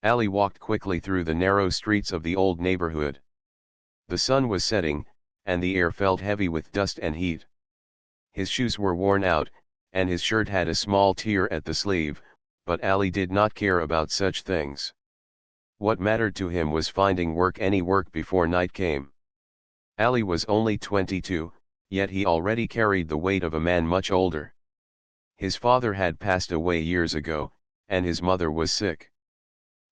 Ali walked quickly through the narrow streets of the old neighborhood. The sun was setting, and the air felt heavy with dust and heat. His shoes were worn out, and his shirt had a small tear at the sleeve, but Ali did not care about such things. What mattered to him was finding any work before night came. Ali was only 22, yet he already carried the weight of a man much older. His father had passed away years ago, and his mother was sick.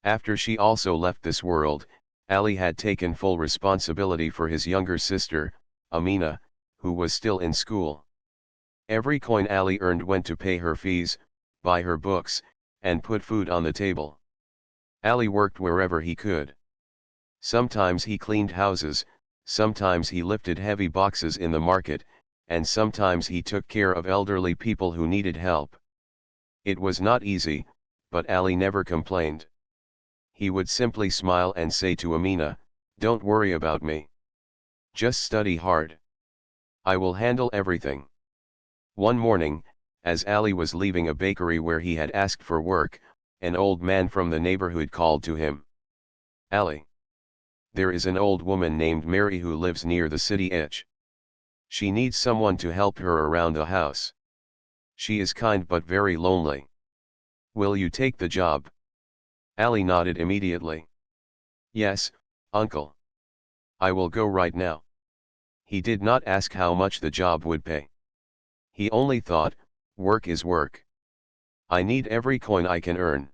After she also left this world, Ali had taken full responsibility for his younger sister, Amina, who was still in school. Every coin Ali earned went to pay her fees, buy her books, and put food on the table. Ali worked wherever he could. Sometimes he cleaned houses, sometimes he lifted heavy boxes in the market, and sometimes he took care of elderly people who needed help. It was not easy, but Ali never complained. He would simply smile and say to Amina, "Don't worry about me. Just study hard. I will handle everything." One morning, as Ali was leaving a bakery where he had asked for work, an old man from the neighborhood called to him. "Ali, there is an old woman named Mary who lives near the city edge. She needs someone to help her around the house. She is kind but very lonely. Will you take the job?" Ali nodded immediately. "Yes, uncle. I will go right now." He did not ask how much the job would pay. He only thought, work is work. I need every coin I can earn.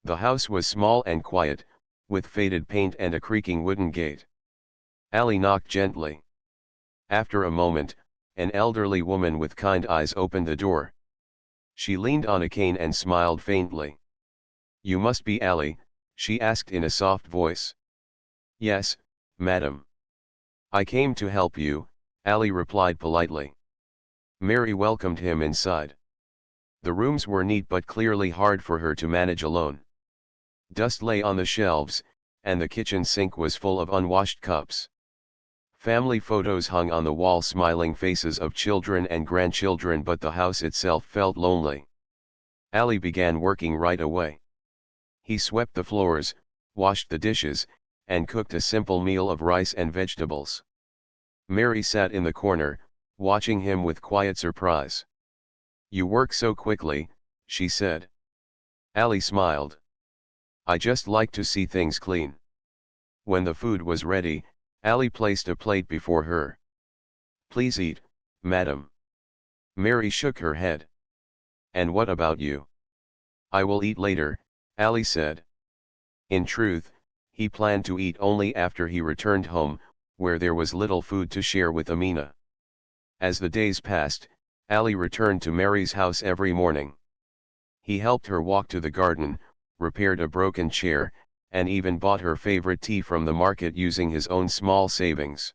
The house was small and quiet, with faded paint and a creaking wooden gate. Ali knocked gently. After a moment, an elderly woman with kind eyes opened the door. She leaned on a cane and smiled faintly. "You must be Ali," she asked in a soft voice. "Yes, madam. I came to help you," Ali replied politely. Mary welcomed him inside. The rooms were neat but clearly hard for her to manage alone. Dust lay on the shelves, and the kitchen sink was full of unwashed cups. Family photos hung on the wall, smiling faces of children and grandchildren, but the house itself felt lonely. Ali began working right away. He swept the floors, washed the dishes, and cooked a simple meal of rice and vegetables. Mary sat in the corner, watching him with quiet surprise. "You work so quickly," she said. Ali smiled. "I just like to see things clean." When the food was ready, Ali placed a plate before her. "Please eat, madam." Mary shook her head. "And what about you?" "I will eat later," Ali said. In truth, he planned to eat only after he returned home, where there was little food to share with Amina. As the days passed, Ali returned to Mary's house every morning. He helped her walk to the garden, repaired a broken chair, and even bought her favorite tea from the market using his own small savings.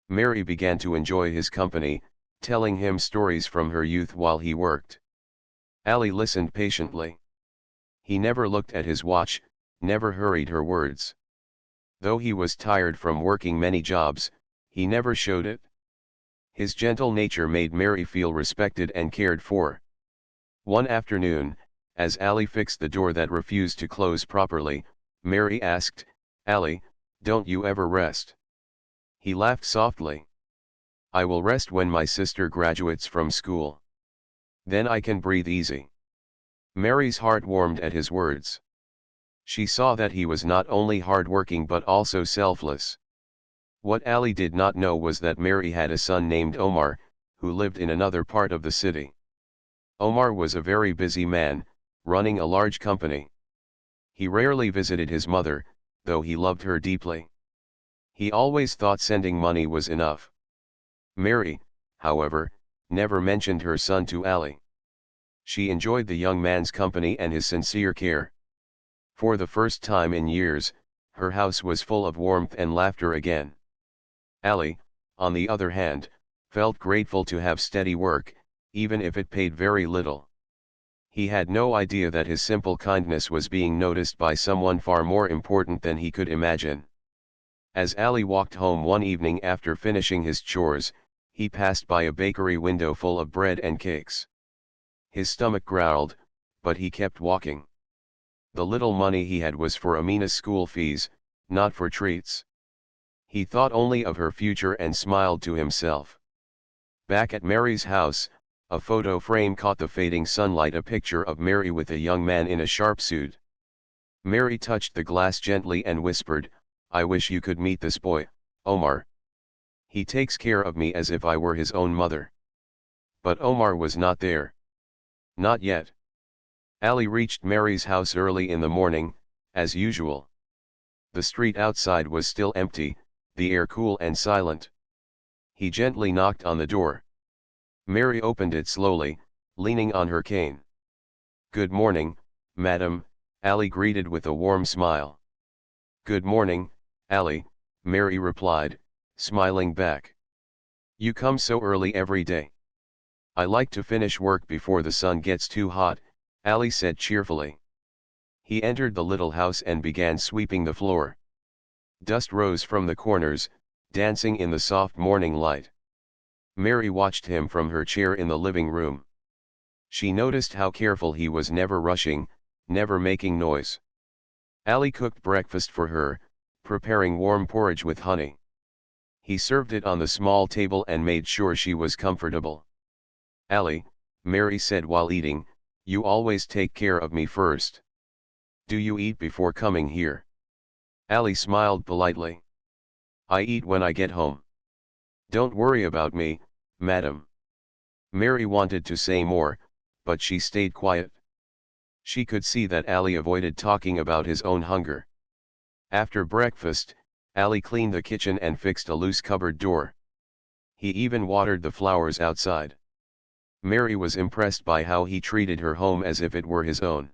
Mary began to enjoy his company, telling him stories from her youth while he worked. Ali listened patiently. He never looked at his watch, never hurried her words. Though he was tired from working many jobs, he never showed it. His gentle nature made Mary feel respected and cared for. One afternoon, as Ali fixed the door that refused to close properly, Mary asked, "Ali, don't you ever rest?" He laughed softly. "I will rest when my sister graduates from school. Then I can breathe easy." Mary's heart warmed at his words. She saw that he was not only hardworking but also selfless. What Ali did not know was that Mary had a son named Omar, who lived in another part of the city. Omar was a very busy man, running a large company. He rarely visited his mother, though he loved her deeply. He always thought sending money was enough. Mary, however, never mentioned her son to Ali. She enjoyed the young man's company and his sincere care. For the first time in years, her house was full of warmth and laughter again. Ali, on the other hand, felt grateful to have steady work, even if it paid very little. He had no idea that his simple kindness was being noticed by someone far more important than he could imagine. As Ali walked home one evening after finishing his chores, he passed by a bakery window full of bread and cakes. His stomach growled, but he kept walking. The little money he had was for Amina's school fees, not for treats. He thought only of her future and smiled to himself. Back at Mary's house, a photo frame caught the fading sunlight, a picture of Mary with a young man in a sharp suit. Mary touched the glass gently and whispered, "I wish you could meet this boy, Omar. He takes care of me as if I were his own mother." But Omar was not there. Not yet. Ali reached Mary's house early in the morning, as usual. The street outside was still empty, the air cool and silent. He gently knocked on the door. Mary opened it slowly, leaning on her cane. "Good morning, madam," Ali greeted with a warm smile. "Good morning, Ali," Mary replied, smiling back. "You come so early every day." "I like to finish work before the sun gets too hot," Ali said cheerfully. He entered the little house and began sweeping the floor. Dust rose from the corners, dancing in the soft morning light. Mary watched him from her chair in the living room. She noticed how careful he was, never rushing, never making noise. Ali cooked breakfast for her, preparing warm porridge with honey. He served it on the small table and made sure she was comfortable. "Ali," Mary said while eating, "you always take care of me first. Do you eat before coming here?" Ali smiled politely. "I eat when I get home. Don't worry about me, madam." Mary wanted to say more, but she stayed quiet. She could see that Ali avoided talking about his own hunger. After breakfast, Ali cleaned the kitchen and fixed a loose cupboard door. He even watered the flowers outside. Mary was impressed by how he treated her home as if it were his own.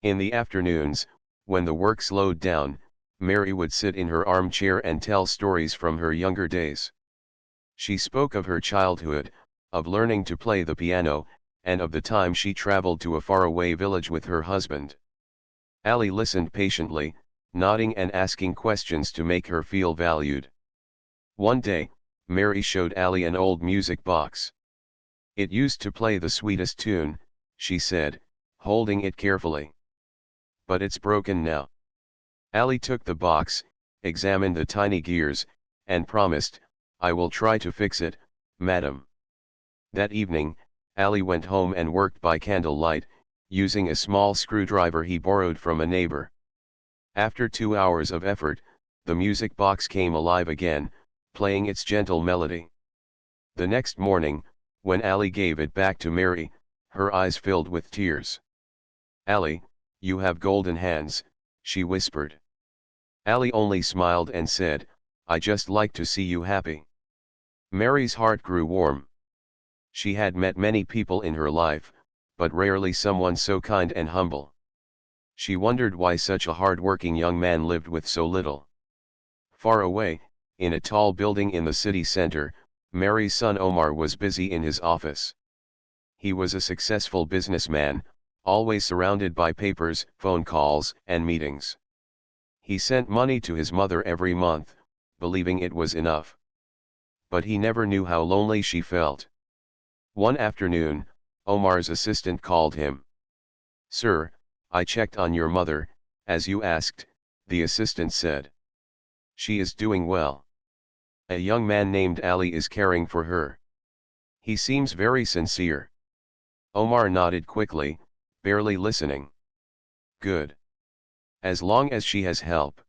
In the afternoons, when the work slowed down, Mary would sit in her armchair and tell stories from her younger days. She spoke of her childhood, of learning to play the piano, and of the time she traveled to a faraway village with her husband. Ali listened patiently, nodding and asking questions to make her feel valued. One day, Mary showed Ali an old music box. "It used to play the sweetest tune," she said, holding it carefully. "But it's broken now." Ali took the box, examined the tiny gears, and promised, "I will try to fix it, madam." That evening, Ali went home and worked by candlelight, using a small screwdriver he borrowed from a neighbor. After 2 hours of effort, the music box came alive again, playing its gentle melody. The next morning, when Ali gave it back to Mary, her eyes filled with tears. "Ali, you have golden hands," she whispered. Ali only smiled and said, "I just like to see you happy." Mary's heart grew warm. She had met many people in her life, but rarely someone so kind and humble. She wondered why such a hard-working young man lived with so little. Far away, in a tall building in the city center, Mary's son Omar was busy in his office. He was a successful businessman, always surrounded by papers, phone calls, and meetings. He sent money to his mother every month, believing it was enough. But he never knew how lonely she felt. One afternoon, Omar's assistant called him. "Sir, I checked on your mother, as you asked," the assistant said. "She is doing well. A young man named Ali is caring for her. He seems very sincere." Omar nodded quickly, barely listening. "Good. As long as she has help."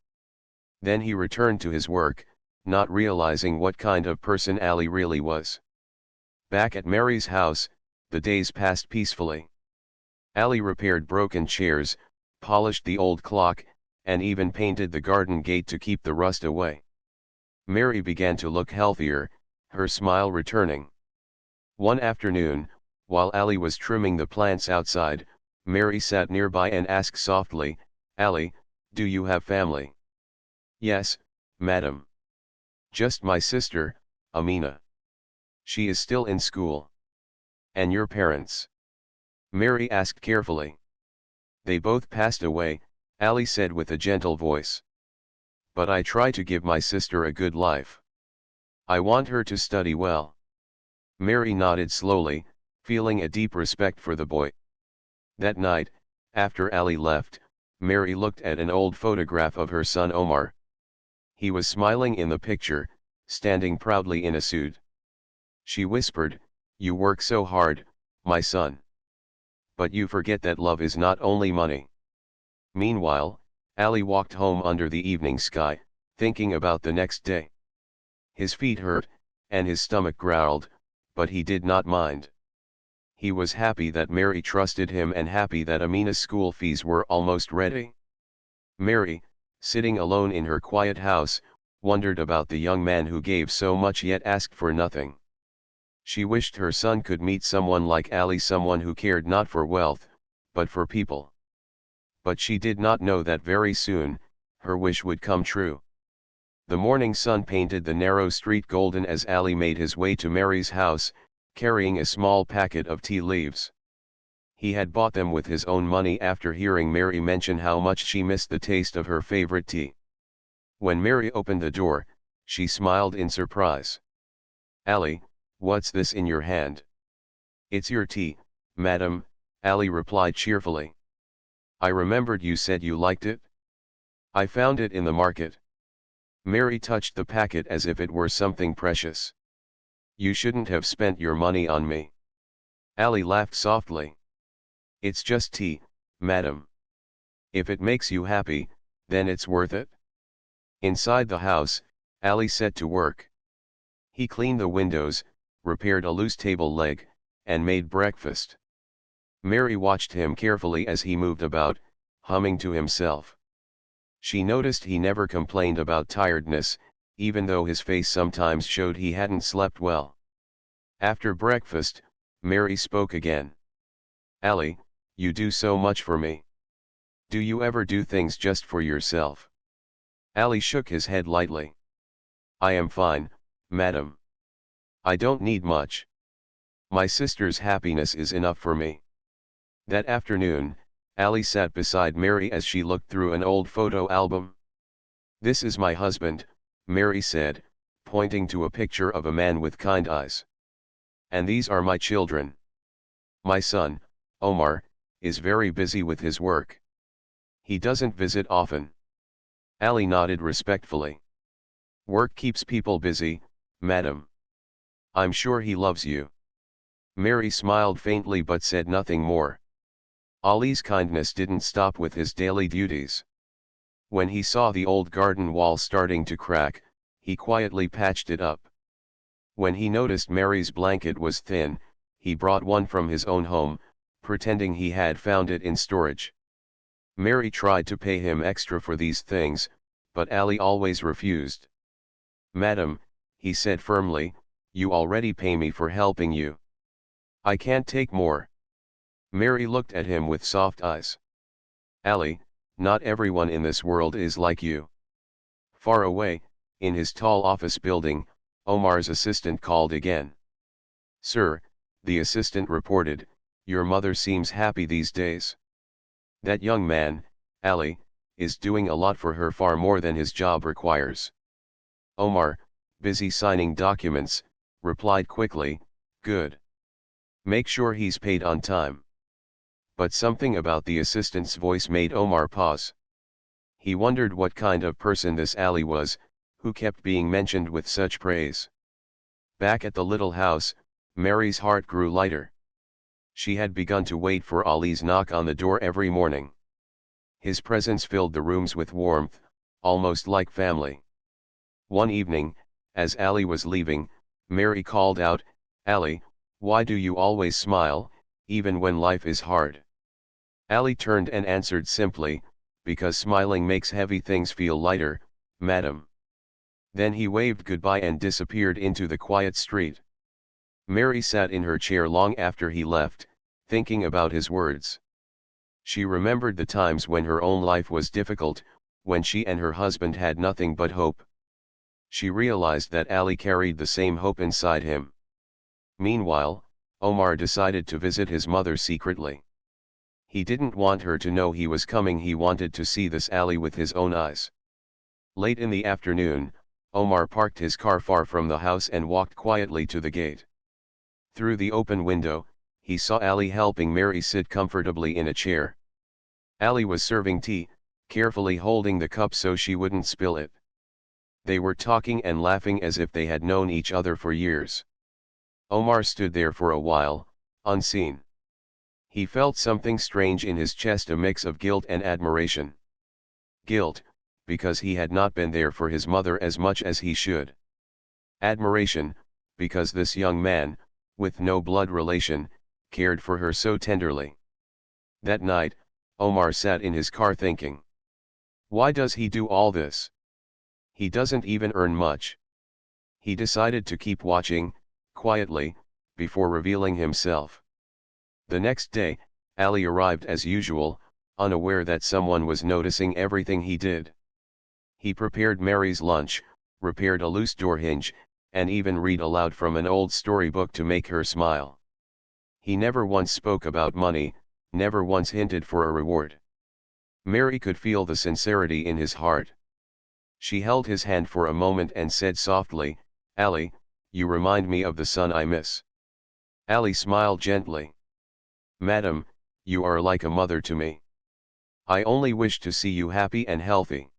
Then he returned to his work, not realizing what kind of person Ali really was. Back at Mary's house, the days passed peacefully. Ali repaired broken chairs, polished the old clock, and even painted the garden gate to keep the rust away. Mary began to look healthier, her smile returning. One afternoon, while Ali was trimming the plants outside, Mary sat nearby and asked softly, "Ali, do you have family?" "Yes, madam. Just my sister, Amina. She is still in school." "And your parents?" Mary asked carefully. "They both passed away," Ali said with a gentle voice. "But I try to give my sister a good life. I want her to study well." Mary nodded slowly, feeling a deep respect for the boy. That night, after Ali left, Mary looked at an old photograph of her son Omar. He was smiling in the picture, standing proudly in a suit. She whispered, "You work so hard, my son. But you forget that love is not only money." Meanwhile, Ali walked home under the evening sky, thinking about the next day. His feet hurt, and his stomach growled, but he did not mind. He was happy that Mary trusted him and happy that Amina's school fees were almost ready. Mary, sitting alone in her quiet house, wondered about the young man who gave so much yet asked for nothing. She wished her son could meet someone like Ali, someone who cared not for wealth, but for people. But she did not know that very soon, her wish would come true. The morning sun painted the narrow street golden as Ali made his way to Mary's house, carrying a small packet of tea leaves. He had bought them with his own money after hearing Mary mention how much she missed the taste of her favorite tea. When Mary opened the door, she smiled in surprise. "Ali, what's this in your hand?" "It's your tea, madam," Ali replied cheerfully. "I remembered you said you liked it. I found it in the market." Mary touched the packet as if it were something precious. "You shouldn't have spent your money on me." Ali laughed softly. "It's just tea, madam. If it makes you happy, then it's worth it." Inside the house, Ali set to work. He cleaned the windows, repaired a loose table leg, and made breakfast. Mary watched him carefully as he moved about, humming to himself. She noticed he never complained about tiredness, even though his face sometimes showed he hadn't slept well. After breakfast, Mary spoke again. "Ali, you do so much for me. Do you ever do things just for yourself?" Ali shook his head lightly. "I am fine, madam. I don't need much. My sister's happiness is enough for me." That afternoon, Ali sat beside Mary as she looked through an old photo album. "This is my husband," Mary said, pointing to a picture of a man with kind eyes. "And these are my children. My son, Omar, is very busy with his work. He doesn't visit often." Ali nodded respectfully. "Work keeps people busy, madam. I'm sure he loves you." Mary smiled faintly but said nothing more. Ali's kindness didn't stop with his daily duties. When he saw the old garden wall starting to crack, he quietly patched it up. When he noticed Mary's blanket was thin, he brought one from his own home, pretending he had found it in storage. Mary tried to pay him extra for these things, but Ali always refused. "Madam," he said firmly, "you already pay me for helping you. I can't take more." Mary looked at him with soft eyes. "Ali, not everyone in this world is like you." Far away, in his tall office building, Omar's assistant called again. "Sir," the assistant reported, "your mother seems happy these days. That young man, Ali, is doing a lot for her, far more than his job requires." Omar, busy signing documents, replied quickly, "Good. Make sure he's paid on time." But something about the assistant's voice made Omar pause. He wondered what kind of person this Ali was, who kept being mentioned with such praise. Back at the little house, Mary's heart grew lighter. She had begun to wait for Ali's knock on the door every morning. His presence filled the rooms with warmth, almost like family. One evening, as Ali was leaving, Mary called out, "Ali, why do you always smile, even when life is hard?" Ali turned and answered simply, "Because smiling makes heavy things feel lighter, madam." Then he waved goodbye and disappeared into the quiet street. Mary sat in her chair long after he left, thinking about his words. She remembered the times when her own life was difficult, when she and her husband had nothing but hope. She realized that Ali carried the same hope inside him. Meanwhile, Omar decided to visit his mother secretly. He didn't want her to know he was coming. He wanted to see this Ali with his own eyes. Late in the afternoon, Omar parked his car far from the house and walked quietly to the gate. Through the open window, he saw Ali helping Mary sit comfortably in a chair. Ali was serving tea, carefully holding the cup so she wouldn't spill it. They were talking and laughing as if they had known each other for years. Omar stood there for a while, unseen. He felt something strange in his chest, a mix of guilt and admiration. Guilt, because he had not been there for his mother as much as he should. Admiration, because this young man, with no blood relation, cared for her so tenderly. That night, Omar sat in his car thinking. Why does he do all this? He doesn't even earn much. He decided to keep watching, quietly, before revealing himself. The next day, Ali arrived as usual, unaware that someone was noticing everything he did. He prepared Mary's lunch, repaired a loose door hinge, and even read aloud from an old storybook to make her smile. He never once spoke about money, never once hinted for a reward. Mary could feel the sincerity in his heart. She held his hand for a moment and said softly, "Ali, you remind me of the son I miss." Ali smiled gently. "Madam, you are like a mother to me. I only wish to see you happy and healthy."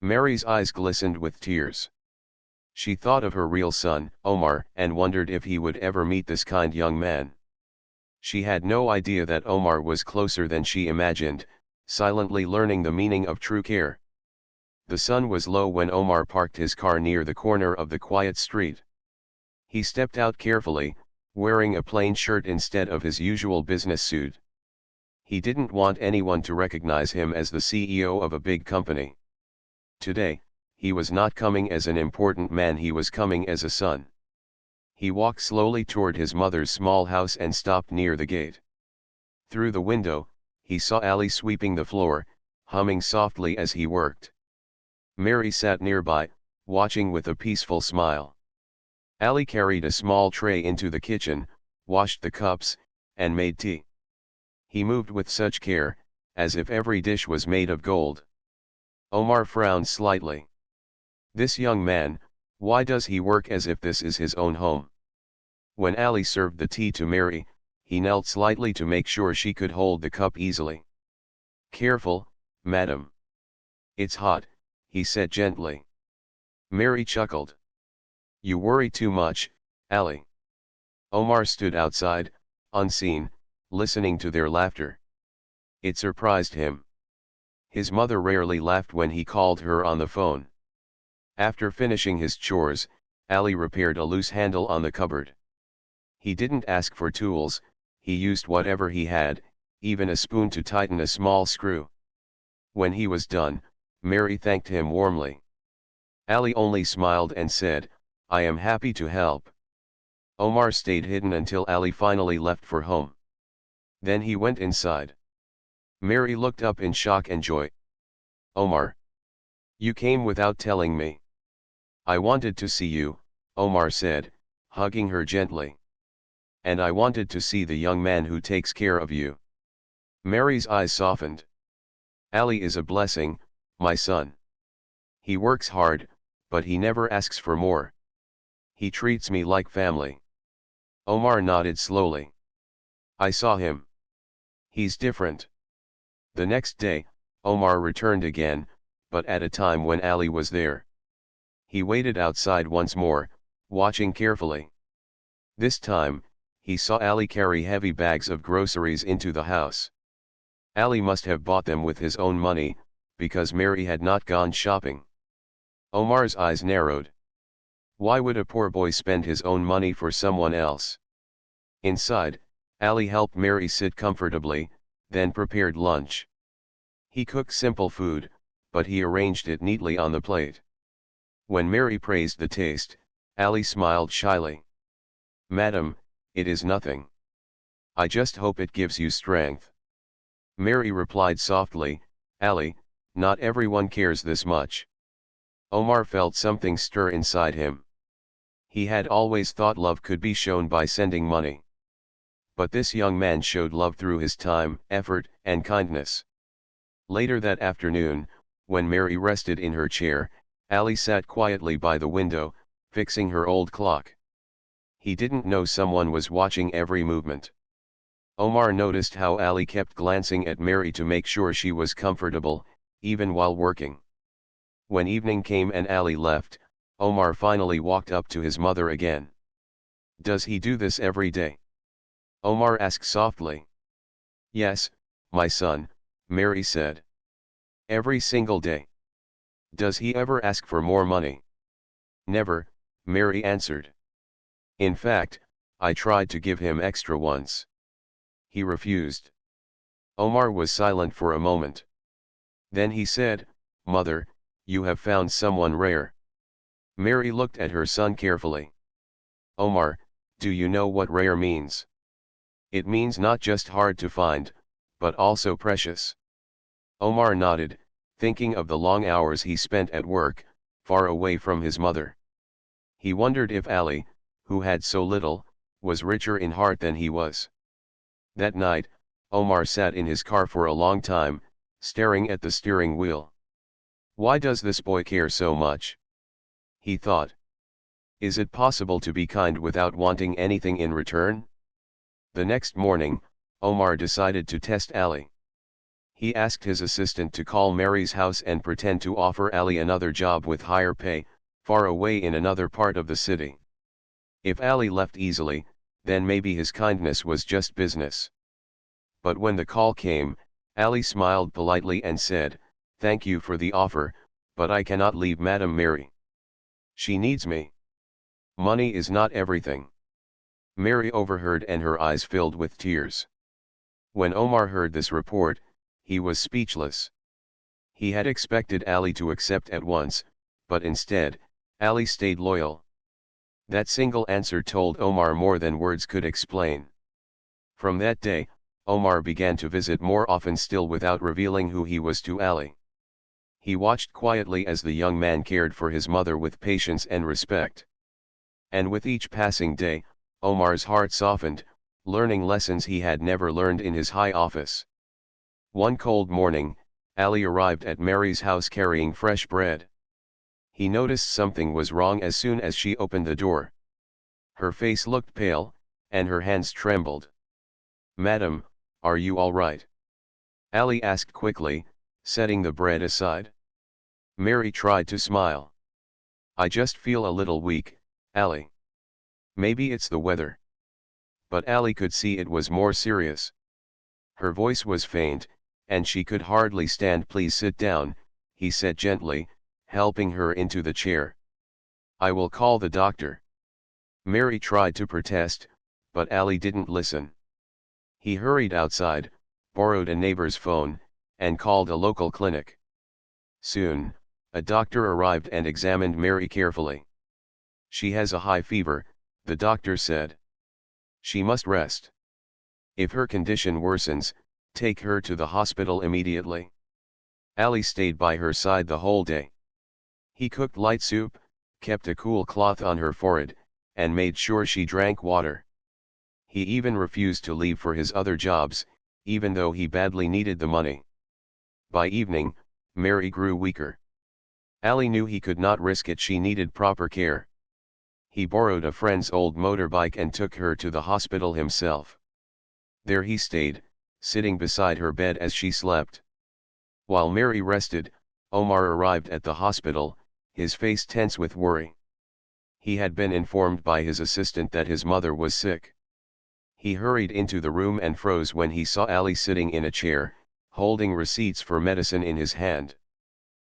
Mary's eyes glistened with tears. She thought of her real son, Omar, and wondered if he would ever meet this kind young man. She had no idea that Omar was closer than she imagined, silently learning the meaning of true care. The sun was low when Omar parked his car near the corner of the quiet street. He stepped out carefully, wearing a plain shirt instead of his usual business suit. He didn't want anyone to recognize him as the CEO of a big company. Today, he was not coming as an important man, he was coming as a son. He walked slowly toward his mother's small house and stopped near the gate. Through the window, he saw Ali sweeping the floor, humming softly as he worked. Mary sat nearby, watching with a peaceful smile. Ali carried a small tray into the kitchen, washed the cups, and made tea. He moved with such care, as if every dish was made of gold. Omar frowned slightly. This young man, why does he work as if this is his own home? When Ali served the tea to Mary, he knelt slightly to make sure she could hold the cup easily. "Careful, madam. It's hot," he said gently. Mary chuckled. "You worry too much, Ali." Omar stood outside, unseen, listening to their laughter. It surprised him. His mother rarely laughed when he called her on the phone. After finishing his chores, Ali repaired a loose handle on the cupboard. He didn't ask for tools, he used whatever he had, even a spoon to tighten a small screw. When he was done, Mary thanked him warmly. Ali only smiled and said, "I am happy to help." Omar stayed hidden until Ali finally left for home. Then he went inside. Mary looked up in shock and joy. "Omar, you came without telling me." "I wanted to see you," Omar said, hugging her gently. "And I wanted to see the young man who takes care of you." Mary's eyes softened. "Ali is a blessing, my son. He works hard, but he never asks for more. He treats me like family." Omar nodded slowly. "I saw him. He's different." The next day, Omar returned again, but at a time when Ali was there. He waited outside once more, watching carefully. This time, he saw Ali carry heavy bags of groceries into the house. Ali must have bought them with his own money, because Mary had not gone shopping. Omar's eyes narrowed. Why would a poor boy spend his own money for someone else? Inside, Ali helped Mary sit comfortably, then prepared lunch. He cooked simple food, but he arranged it neatly on the plate. When Mary praised the taste, Ali smiled shyly. "Madam, it is nothing. I just hope it gives you strength." Mary replied softly, "Ali, not everyone cares this much." Omar felt something stir inside him. He had always thought love could be shown by sending money. But this young man showed love through his time, effort, and kindness. Later that afternoon, when Mary rested in her chair, Ali sat quietly by the window, fixing her old clock. He didn't know someone was watching every movement. Omar noticed how Ali kept glancing at Mary to make sure she was comfortable, even while working. When evening came and Ali left, Omar finally walked up to his mother again. "Does he do this every day?" Omar asked softly. "Yes, my son," Mary said. "Every single day." "Does he ever ask for more money?" "Never," Mary answered. "In fact, I tried to give him extra once. He refused." Omar was silent for a moment. Then he said, "Mother, you have found someone rare." Mary looked at her son carefully. "Omar, do you know what rare means?" "It means not just hard to find, but also precious." Omar nodded, thinking of the long hours he spent at work, far away from his mother. He wondered if Ali, who had so little, was richer in heart than he was. That night, Omar sat in his car for a long time, staring at the steering wheel. "Why does this boy care so much?" he thought. "Is it possible to be kind without wanting anything in return?" The next morning, Omar decided to test Ali. He asked his assistant to call Mary's house and pretend to offer Ali another job with higher pay, far away in another part of the city. If Ali left easily, then maybe his kindness was just business. But when the call came, Ali smiled politely and said, "Thank you for the offer, but I cannot leave Madam Mary. She needs me. Money is not everything." Mary overheard and her eyes filled with tears. When Omar heard this report, he was speechless. He had expected Ali to accept at once, but instead, Ali stayed loyal. That single answer told Omar more than words could explain. From that day, Omar began to visit more often, still without revealing who he was to Ali. He watched quietly as the young man cared for his mother with patience and respect. And with each passing day, Omar's heart softened, learning lessons he had never learned in his high office. One cold morning, Ali arrived at Mary's house carrying fresh bread. He noticed something was wrong as soon as she opened the door. Her face looked pale, and her hands trembled. "Madam, are you all right?" Ali asked quickly, setting the bread aside. Mary tried to smile. "I just feel a little weak, Ali. Maybe it's the weather." But Ali could see it was more serious. Her voice was faint, and she could hardly stand. "Please sit down," he said gently, helping her into the chair. "I will call the doctor." Mary tried to protest, but Ali didn't listen. He hurried outside, borrowed a neighbor's phone, and called a local clinic. Soon, a doctor arrived and examined Mary carefully. "She has a high fever," the doctor said. "She must rest. If her condition worsens, take her to the hospital immediately." Ali stayed by her side the whole day. He cooked light soup, kept a cool cloth on her forehead, and made sure she drank water. He even refused to leave for his other jobs, even though he badly needed the money. By evening, Mary grew weaker. Ali knew he could not risk it. She needed proper care. He borrowed a friend's old motorbike and took her to the hospital himself. There he stayed, sitting beside her bed as she slept. While Mary rested, Omar arrived at the hospital, his face tense with worry. He had been informed by his assistant that his mother was sick. He hurried into the room and froze when he saw Ali sitting in a chair, holding receipts for medicine in his hand.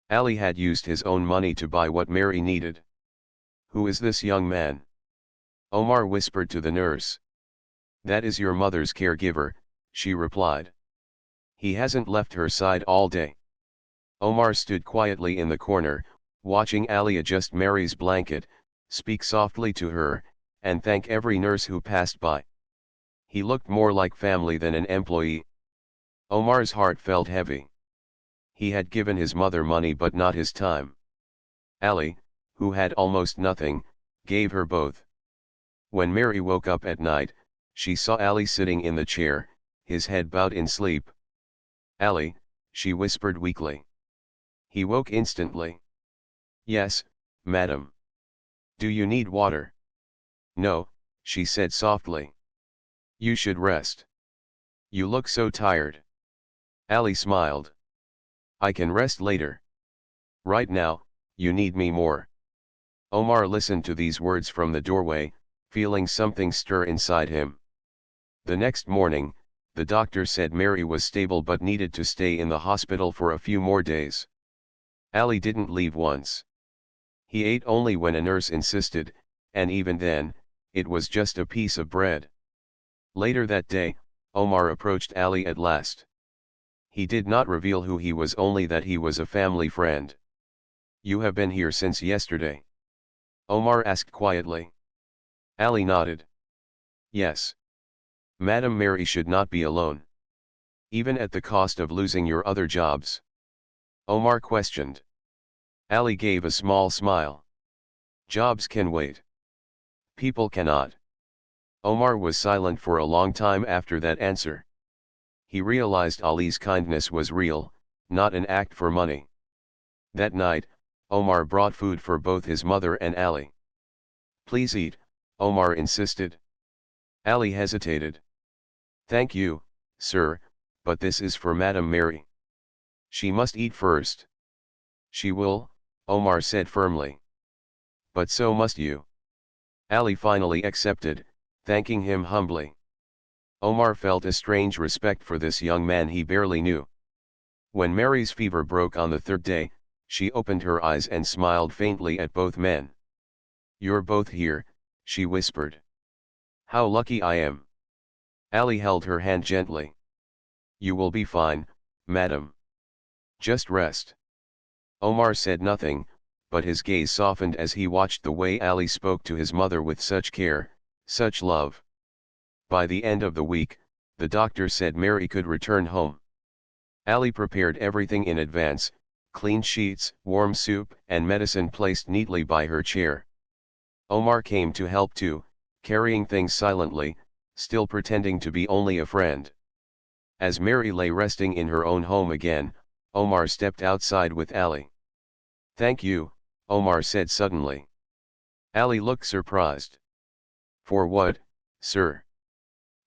Ali had used his own money to buy what Mary needed. "Who is this young man?" Omar whispered to the nurse. "That is your mother's caregiver," she replied. "He hasn't left her side all day." Omar stood quietly in the corner, watching Ali adjust Mary's blanket, speak softly to her, and thank every nurse who passed by. He looked more like family than an employee. Omar's heart felt heavy. He had given his mother money but not his time. Ali, who had almost nothing, gave her both. When Mary woke up at night, she saw Ali sitting in the chair, his head bowed in sleep. "Ali," she whispered weakly. He woke instantly. "Yes, madam." "Do you need water?" "No," she said softly. "You should rest." You look so tired. Ali smiled. I can rest later. Right now, you need me more. Omar listened to these words from the doorway, feeling something stir inside him. The next morning, the doctor said Mary was stable but needed to stay in the hospital for a few more days. Ali didn't leave once. He ate only when a nurse insisted, and even then, it was just a piece of bread. Later that day, Omar approached Ali at last. He did not reveal who he was, only that he was a family friend. You have been here since yesterday? Omar asked quietly. Ali nodded. Yes. Madam Mary should not be alone. Even at the cost of losing your other jobs. Omar questioned. Ali gave a small smile. Jobs can wait. People cannot. Omar was silent for a long time after that answer. He realized Ali's kindness was real, not an act for money. That night, Omar brought food for both his mother and Ali. Please eat, Omar insisted. Ali hesitated. Thank you, sir, but this is for Madam Mary. She must eat first. She will, Omar said firmly. But so must you. Ali finally accepted, thanking him humbly. Omar felt a strange respect for this young man he barely knew. When Mary's fever broke on the third day, she opened her eyes and smiled faintly at both men. You're both here, she whispered. How lucky I am. Ali held her hand gently. You will be fine, madam. Just rest. Omar said nothing, but his gaze softened as he watched the way Ali spoke to his mother with such care, such love. By the end of the week, the doctor said Mary could return home. Ali prepared everything in advance, clean sheets, warm soup, and medicine placed neatly by her chair. Omar came to help too, carrying things silently, still pretending to be only a friend. As Mary lay resting in her own home again, Omar stepped outside with Ali. Thank you, Omar said suddenly. Ali looked surprised. For what, sir?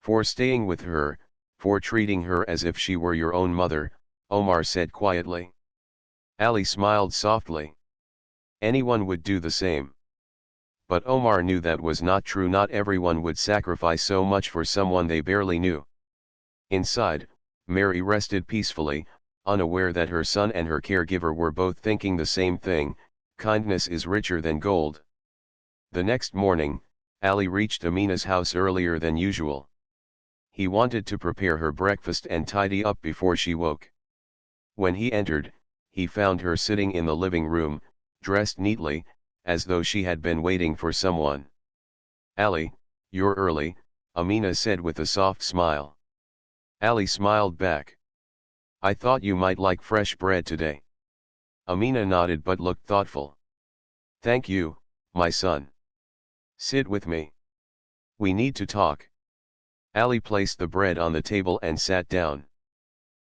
For staying with her, for treating her as if she were your own mother, Omar said quietly. Ali smiled softly. Anyone would do the same. But Omar knew that was not true. Not everyone would sacrifice so much for someone they barely knew. Inside, Mary rested peacefully, unaware that her son and her caregiver were both thinking the same thing: kindness is richer than gold. The next morning, Ali reached Amina's house earlier than usual. He wanted to prepare her breakfast and tidy up before she woke. When he entered, he found her sitting in the living room, dressed neatly, as though she had been waiting for someone. Ali, you're early, Amina said with a soft smile. Ali smiled back. I thought you might like fresh bread today. Amina nodded but looked thoughtful. Thank you, my son. Sit with me. We need to talk. Ali placed the bread on the table and sat down.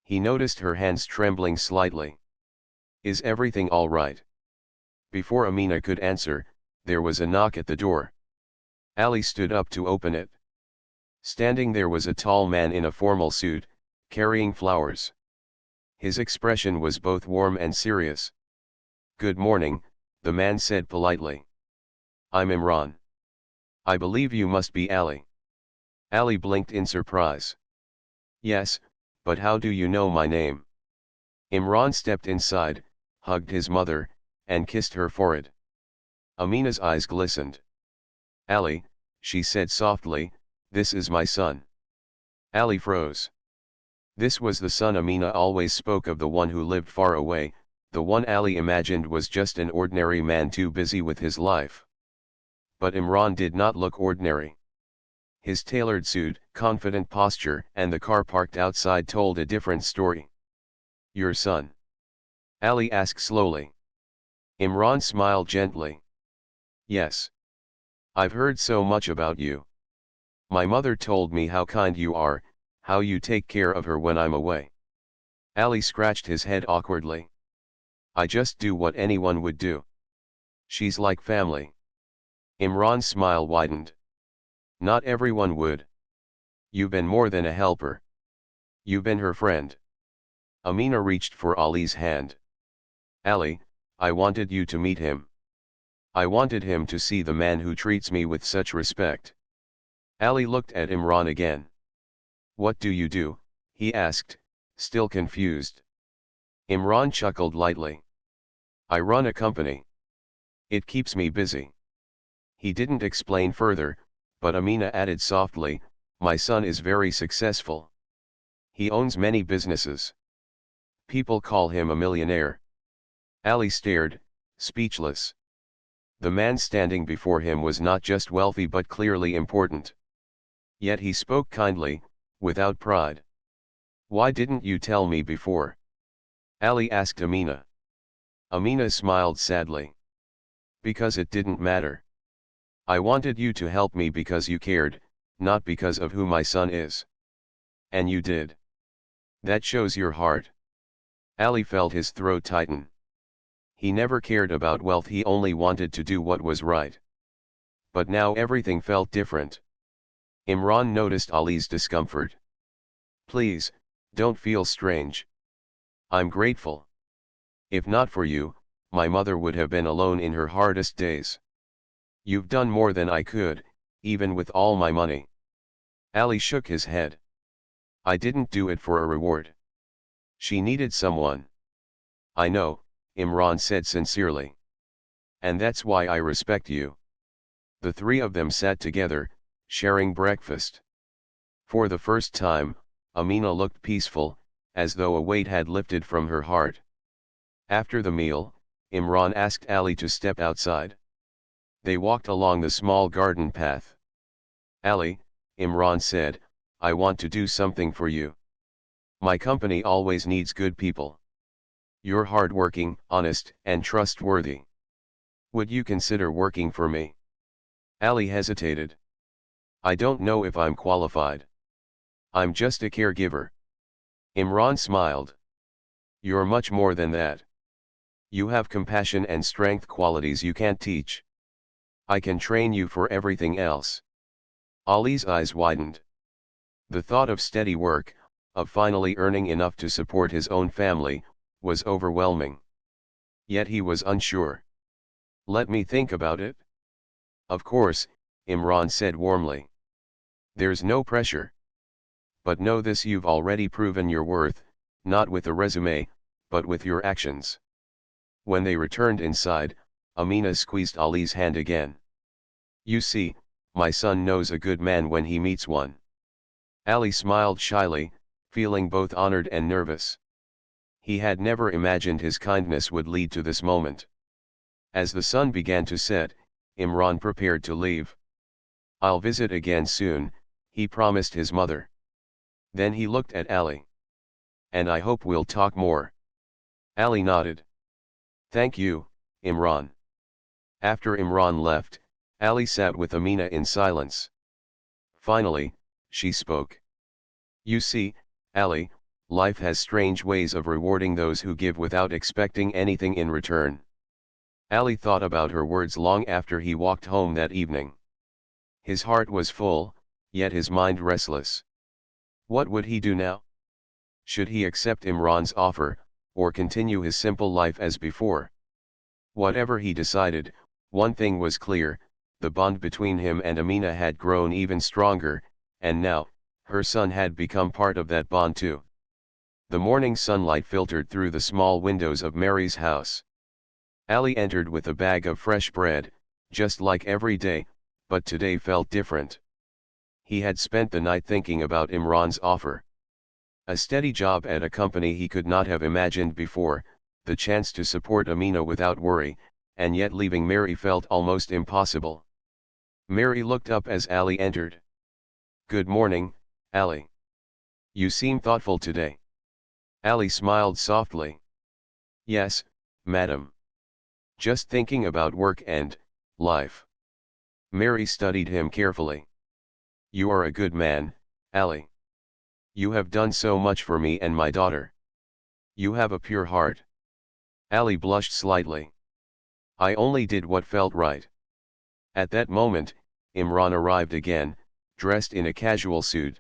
He noticed her hands trembling slightly. Is everything all right? Before Amina could answer, there was a knock at the door. Ali stood up to open it. Standing there was a tall man in a formal suit, carrying flowers. His expression was both warm and serious. Good morning, the man said politely. I'm Imran. I believe you must be Ali. Ali blinked in surprise. Yes, but how do you know my name? Imran stepped inside, hugged his mother, and kissed her forehead. Amina's eyes glistened. Ali, she said softly, this is my son. Ali froze. This was the son Amina always spoke of, the one who lived far away, the one Ali imagined was just an ordinary man too busy with his life. But Imran did not look ordinary. His tailored suit, confident posture, and the car parked outside told a different story. Your son? Ali asked slowly. Imran smiled gently. Yes. I've heard so much about you. My mother told me how kind you are, how you take care of her when I'm away. Ali scratched his head awkwardly. I just do what anyone would do. She's like family. Imran's smile widened. Not everyone would. You've been more than a helper. You've been her friend. Amina reached for Ali's hand. Ali, I wanted you to meet him. I wanted him to see the man who treats me with such respect. Ali looked at Imran again. What do you do? He asked, still confused. Imran chuckled lightly. I run a company. It keeps me busy. He didn't explain further, but Amina added softly, my son is very successful. He owns many businesses. People call him a millionaire. Ali stared, speechless. The man standing before him was not just wealthy but clearly important. Yet he spoke kindly, without pride. Why didn't you tell me before? Ali asked Amina. Amina smiled sadly. Because it didn't matter. I wanted you to help me because you cared, not because of who my son is. And you did. That shows your heart. Ali felt his throat tighten. He never cared about wealth, he only wanted to do what was right. But now everything felt different. Imran noticed Ali's discomfort. Please, don't feel strange. I'm grateful. If not for you, my mother would have been alone in her hardest days. You've done more than I could, even with all my money. Ali shook his head. I didn't do it for a reward. She needed someone. I know, Imran said sincerely. And that's why I respect you. The three of them sat together, sharing breakfast. For the first time, Amina looked peaceful, as though a weight had lifted from her heart. After the meal, Imran asked Ali to step outside. They walked along the small garden path. Ali, Imran said, I want to do something for you. My company always needs good people. You're hardworking, honest, and trustworthy. Would you consider working for me? Ali hesitated. I don't know if I'm qualified. I'm just a caregiver. Imran smiled. You're much more than that. You have compassion and strength, qualities you can't teach. I can train you for everything else. Ali's eyes widened. The thought of steady work, of finally earning enough to support his own family, was overwhelming. Yet he was unsure. Let me think about it. Of course, Imran said warmly. There's no pressure. But know this, you've already proven your worth, not with a resume, but with your actions. When they returned inside, Amina squeezed Ali's hand again. You see, my son knows a good man when he meets one. Ali smiled shyly, feeling both honored and nervous. He had never imagined his kindness would lead to this moment. As the sun began to set, Imran prepared to leave. I'll visit again soon, he promised his mother. Then he looked at Ali. And I hope we'll talk more. Ali nodded. Thank you, Imran. After Imran left, Ali sat with Amina in silence. Finally, she spoke. You see, Ali, life has strange ways of rewarding those who give without expecting anything in return. Ali thought about her words long after he walked home that evening. His heart was full, yet his mind restless. What would he do now? Should he accept Imran's offer, or continue his simple life as before? Whatever he decided, one thing was clear, the bond between him and Amina had grown even stronger, and now, her son had become part of that bond too. The morning sunlight filtered through the small windows of Mary's house. Ali entered with a bag of fresh bread, just like every day, but today felt different. He had spent the night thinking about Imran's offer. A steady job at a company he could not have imagined before, the chance to support Amina without worry, and yet leaving Mary felt almost impossible. Mary looked up as Ali entered. Good morning, Ali. You seem thoughtful today. Ali smiled softly. Yes, madam. Just thinking about work and life. Mary studied him carefully. You are a good man, Ali. You have done so much for me and my daughter. You have a pure heart. Ali blushed slightly. I only did what felt right. At that moment, Imran arrived again, dressed in a casual suit.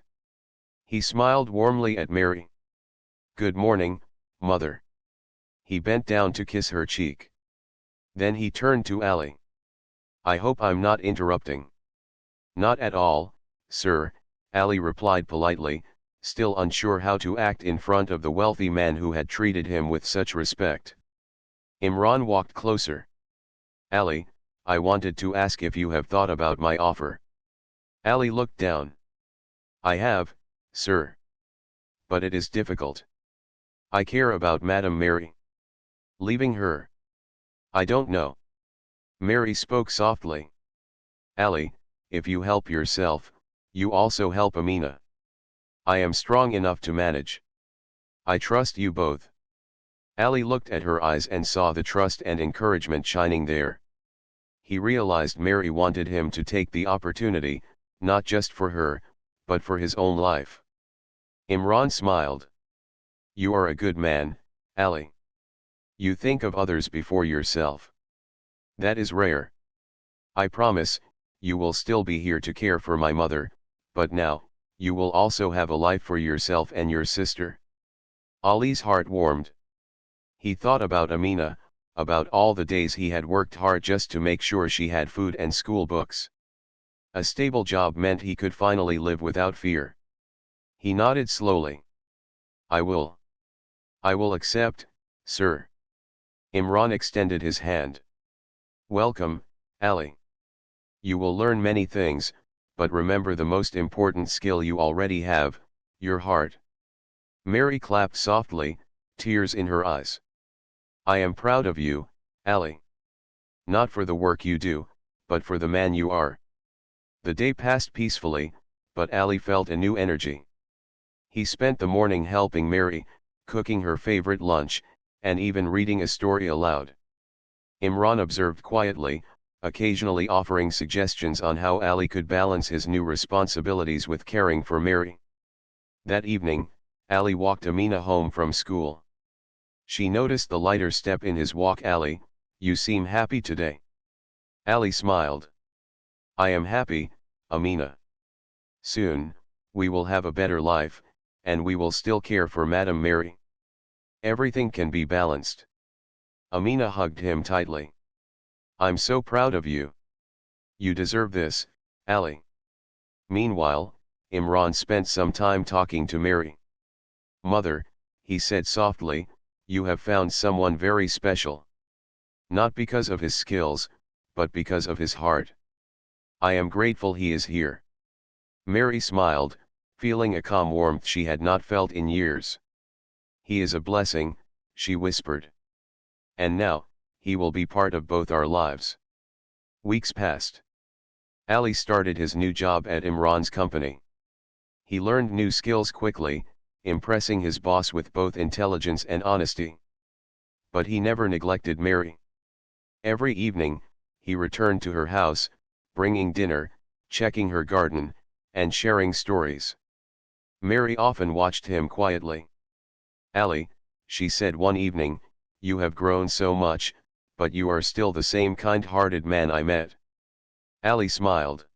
He smiled warmly at Mary. "Good morning, mother." He bent down to kiss her cheek. Then he turned to Ali. "I hope I'm not interrupting." "Not at all, sir," Ali replied politely, still unsure how to act in front of the wealthy man who had treated him with such respect. Imran walked closer. "Ali, I wanted to ask if you have thought about my offer." Ali looked down. "I have, sir. But it is difficult. I care about Madame Mary. Leaving her? I don't know." Mary spoke softly. "Ali, if you help yourself, you also help Amina. I am strong enough to manage. I trust you both." Ali looked at her eyes and saw the trust and encouragement shining there. He realized Mary wanted him to take the opportunity, not just for her, but for his own life. Imran smiled. "You are a good man, Ali. You think of others before yourself. That is rare. I promise, you will still be here to care for my mother, but now, you will also have a life for yourself and your sister." Ali's heart warmed. He thought about Amina, about all the days he had worked hard just to make sure she had food and school books. A stable job meant he could finally live without fear. He nodded slowly. I will accept, sir." Imran extended his hand. "Welcome, Ali. You will learn many things, but remember the most important skill you already have, your heart." Mary clapped softly, tears in her eyes. "I am proud of you, Ali. Not for the work you do, but for the man you are." The day passed peacefully, but Ali felt a new energy. He spent the morning helping Mary, cooking her favorite lunch, and even reading a story aloud. Imran observed quietly, occasionally offering suggestions on how Ali could balance his new responsibilities with caring for Mary. That evening, Ali walked Amina home from school. She noticed the lighter step in his walk. "Ali, you seem happy today." Ali smiled. "I am happy, Amina. Soon, we will have a better life, and we will still care for Madame Mary. Everything can be balanced." Amina hugged him tightly. "I'm so proud of you. You deserve this, Ali." Meanwhile, Imran spent some time talking to Mary. "Mother," he said softly, "you have found someone very special. Not because of his skills, but because of his heart. I am grateful he is here." Mary smiled, feeling a calm warmth she had not felt in years. "He is a blessing," she whispered. "And now, he will be part of both our lives." Weeks passed. Ali started his new job at Imran's company. He learned new skills quickly, impressing his boss with both intelligence and honesty. But he never neglected Mary. Every evening, he returned to her house, bringing dinner, checking her garden, and sharing stories. Mary often watched him quietly. "Ali," she said one evening, "you have grown so much, but you are still the same kind-hearted man I met." Ali smiled.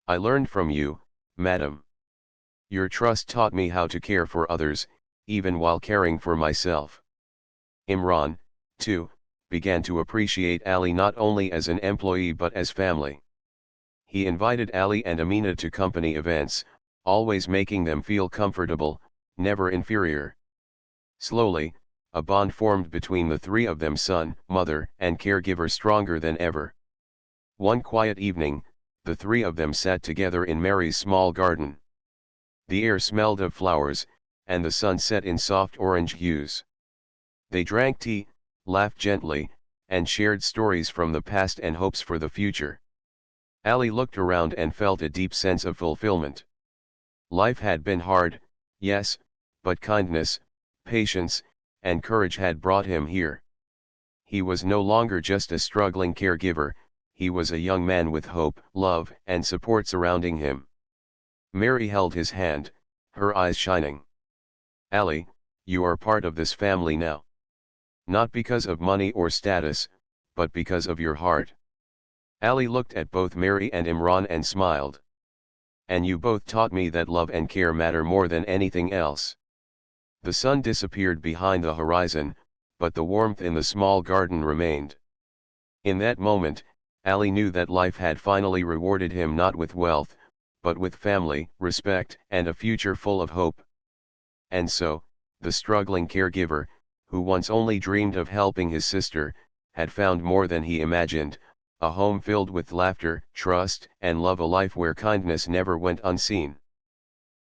"I learned from you, madam. Your trust taught me how to care for others, even while caring for myself." Imran, too, began to appreciate Ali not only as an employee but as family. He invited Ali and Amina to company events, always making them feel comfortable, never inferior. Slowly, a bond formed between the three of them: son, mother, and caregiver, stronger than ever. One quiet evening, the three of them sat together in Mary's small garden. The air smelled of flowers, and the sun set in soft orange hues. They drank tea, laughed gently, and shared stories from the past and hopes for the future. Ali looked around and felt a deep sense of fulfillment. Life had been hard, yes, but kindness, patience, and courage had brought him here. He was no longer just a struggling caregiver, he was a young man with hope, love, and support surrounding him. Mary held his hand, her eyes shining. "Ali, you are part of this family now. Not because of money or status, but because of your heart." Ali looked at both Mary and Imran and smiled. and you both taught me that love and care matter more than anything else." The sun disappeared behind the horizon, but the warmth in the small garden remained. In that moment, Ali knew that life had finally rewarded him not with wealth, but with family, respect, and a future full of hope. And so, the struggling caregiver, who once only dreamed of helping his sister, had found more than he imagined, a home filled with laughter, trust, and love, a life where kindness never went unseen.